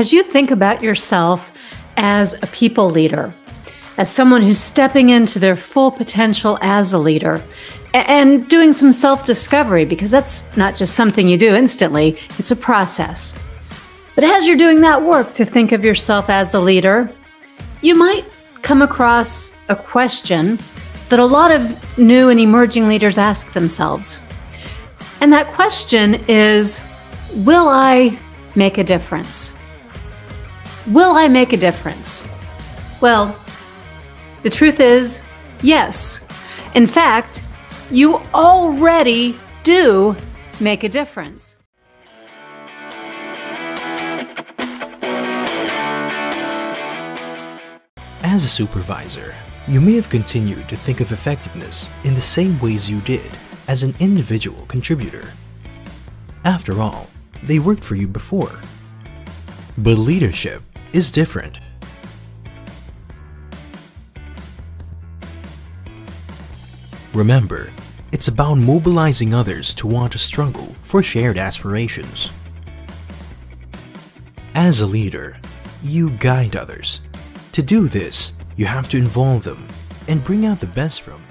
As you think about yourself as a people leader, as someone who's stepping into their full potential as a leader, and doing some self-discovery, because that's not just something you do instantly, it's a process. But as you're doing that work to think of yourself as a leader, you might come across a question that a lot of new and emerging leaders ask themselves. And that question is, will I make a difference? Will I make a difference? Well, the truth is, yes. In fact, you already do make a difference. As a supervisor, you may have continued to think of effectiveness in the same ways you did as an individual contributor. After all, they worked for you before. But leadership is different. Remember, it's about mobilizing others to want to struggle for shared aspirations. As a leader, you guide others. To do this, you have to involve them and bring out the best from them.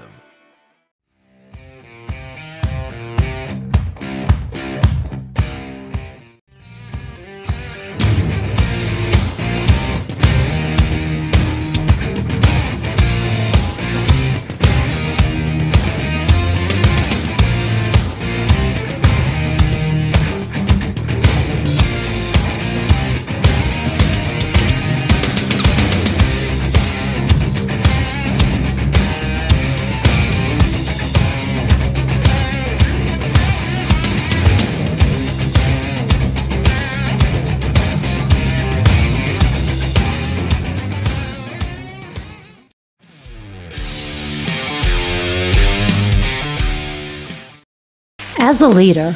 As a leader,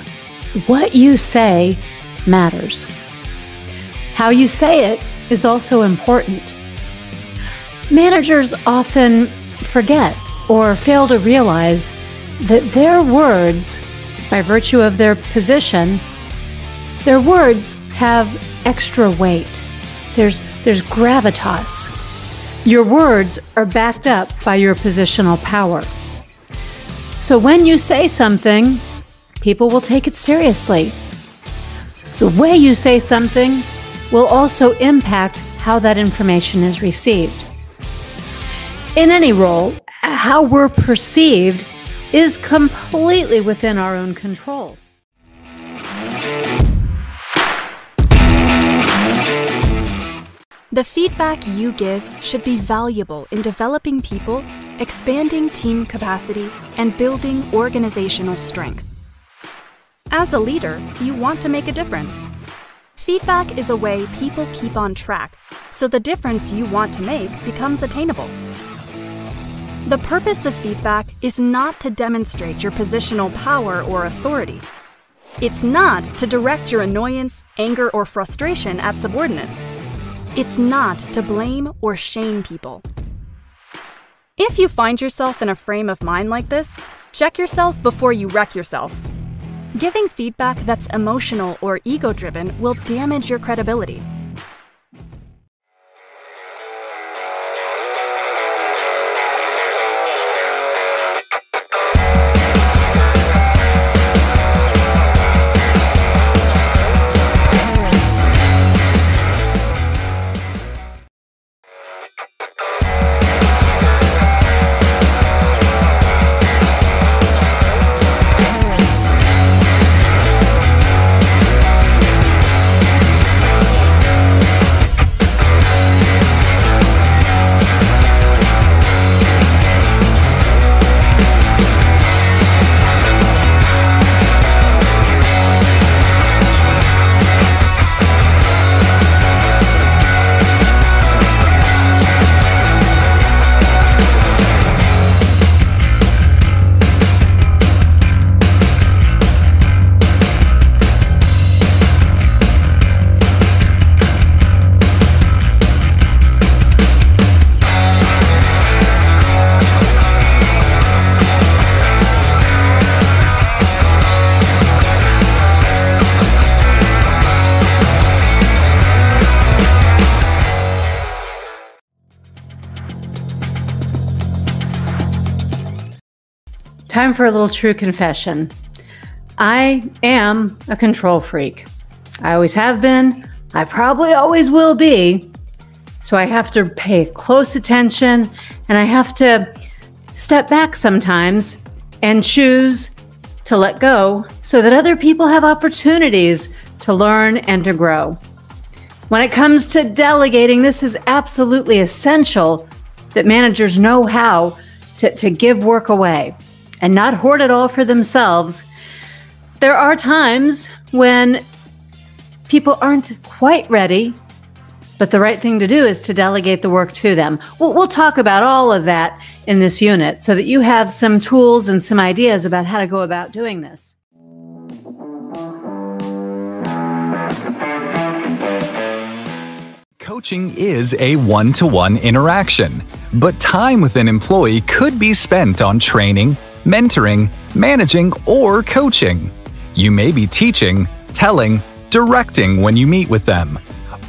what you say matters. How you say it is also important. Managers often forget or fail to realize that their words, by virtue of their position, their words have extra weight. There's gravitas. Your words are backed up by your positional power. So when you say something, people will take it seriously. The way you say something will also impact how that information is received. In any role, how we're perceived is completely within our own control. The feedback you give should be valuable in developing people, expanding team capacity, and building organizational strength. As a leader, you want to make a difference. Feedback is a way people keep on track, so the difference you want to make becomes attainable. The purpose of feedback is not to demonstrate your positional power or authority. It's not to direct your annoyance, anger, or frustration at subordinates. It's not to blame or shame people. If you find yourself in a frame of mind like this, check yourself before you wreck yourself. Giving feedback that's emotional or ego-driven will damage your credibility. time for a little true confession. I am a control freak. I always have been. I probably always will be. So I have to pay close attention, and I have to step back sometimes and choose to let go so that other people have opportunities to learn and to grow. When it comes to delegating, this is absolutely essential that managers know how to give work away and not hoard it all for themselves. There are times when people aren't quite ready, but the right thing to do is to delegate the work to them. We'll talk about all of that in this unit so that you have some tools and some ideas about how to go about doing this. Coaching is a one-to-one interaction, but time with an employee could be spent on training, mentoring, managing, or coaching. You may be teaching, telling, directing when you meet with them.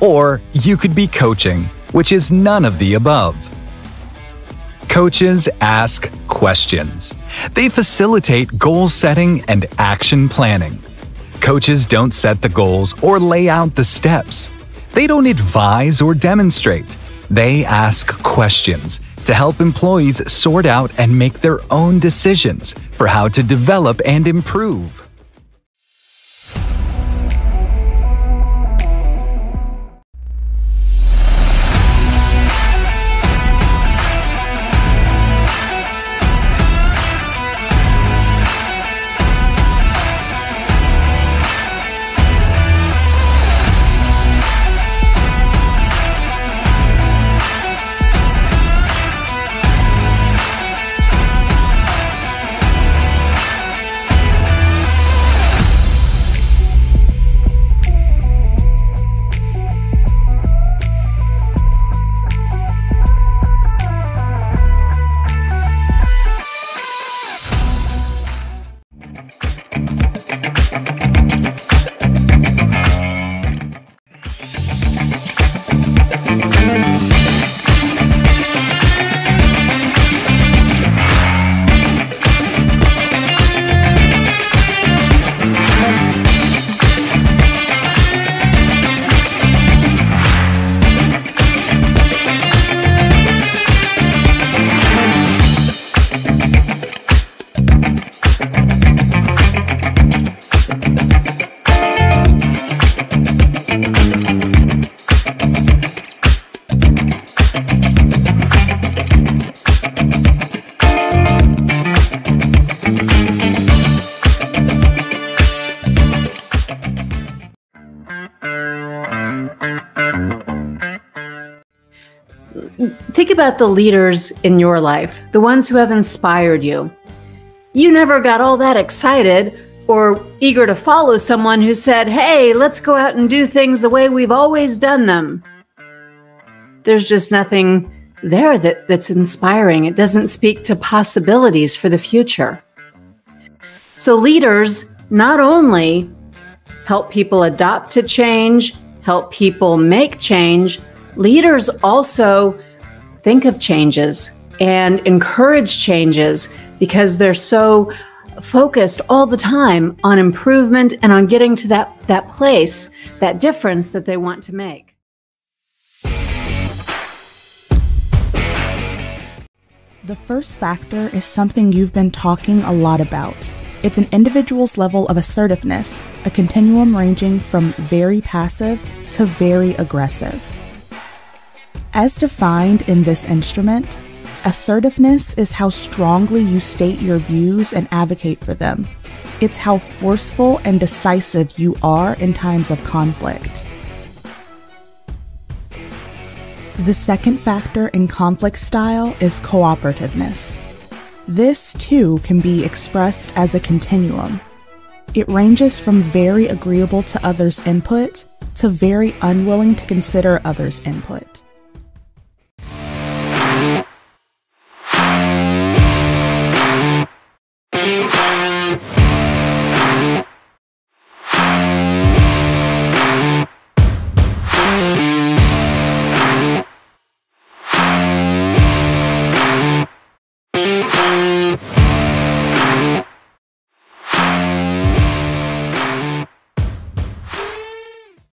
Or you could be coaching, which is none of the above. Coaches ask questions. They facilitate goal setting and action planning. Coaches don't set the goals or lay out the steps. They don't advise or demonstrate. They ask questions to help employees sort out and make their own decisions for how to develop and improve. Think about the leaders in your life, the ones who have inspired you. You never got all that excited or eager to follow someone who said, "Hey, let's go out and do things the way we've always done them." There's just nothing there that's inspiring. It doesn't speak to possibilities for the future. So leaders not only help people adopt to change, help people make change, leaders also think of changes and encourage changes because they're so focused all the time on improvement and on getting to that place, that difference that they want to make. The first factor is something you've been talking a lot about. It's an individual's level of assertiveness, a continuum ranging from very passive to very aggressive. As defined in this instrument, assertiveness is how strongly you state your views and advocate for them. It's how forceful and decisive you are in times of conflict. The second factor in conflict style is cooperativeness. This, too, can be expressed as a continuum. It ranges from very agreeable to others' input to very unwilling to consider others' input.